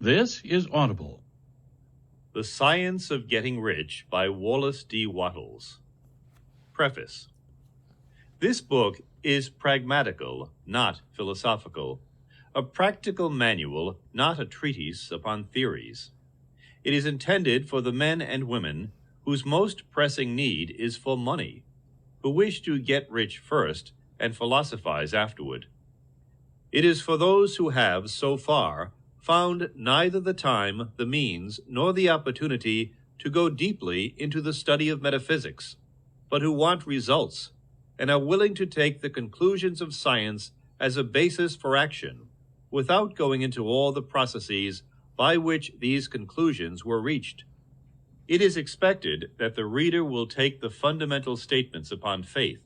This is Audible. The Science of Getting Rich by Hollis D. Wattles. Preface. This book is pragmatical, not philosophical, a practical manual, not a treatise upon theories. It is intended for the men and women whose most pressing need is for money, who wish to get rich first and philosophize afterward. It is for those who have, so far, found neither the time, the means, nor the opportunity to go deeply into the study of metaphysics, but who want results and are willing to take the conclusions of science as a basis for action, without going into all the processes by which these conclusions were reached. It is expected that the reader will take the fundamental statements upon faith,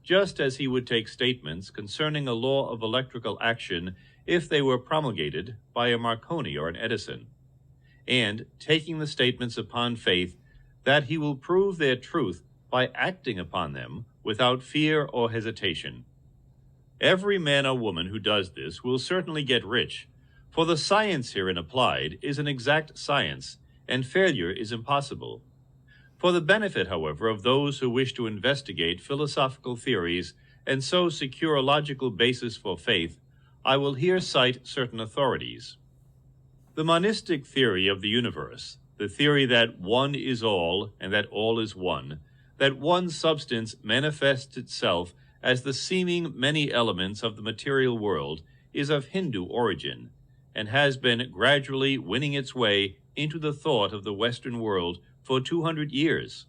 just as he would take statements concerning a law of electrical action if they were promulgated by a Marconi or an Edison, and taking the statements upon faith that he will prove their truth by acting upon them without fear or hesitation. Every man or woman who does this will certainly get rich, for the science herein applied is an exact science, and failure is impossible. For the benefit, however, of those who wish to investigate philosophical theories and so secure a logical basis for faith, I will here cite certain authorities. The monistic theory of the universe, the theory that one is all and that all is one, that one substance manifests itself as the seeming many elements of the material world, is of Hindu origin, and has been gradually winning its way into the thought of the Western world for 200 years.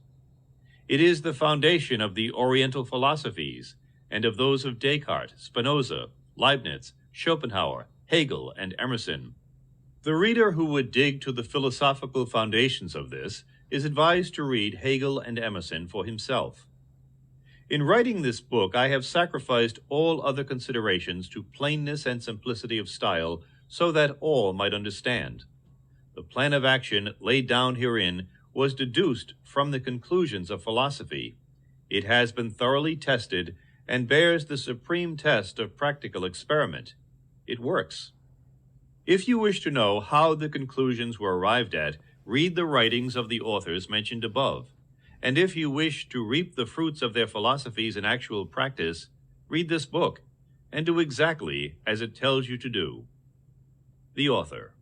It is the foundation of the Oriental philosophies and of those of Descartes, Spinoza, Leibniz, Schopenhauer, Hegel, and Emerson. The reader who would dig to the philosophical foundations of this is advised to read Hegel and Emerson for himself. In writing this book, I have sacrificed all other considerations to plainness and simplicity of style so that all might understand. The plan of action laid down herein was deduced from the conclusions of philosophy. It has been thoroughly tested and bears the supreme test of practical experiment. It works. If you wish to know how the conclusions were arrived at, read the writings of the authors mentioned above. And if you wish to reap the fruits of their philosophies in actual practice, read this book and do exactly as it tells you to do. The author.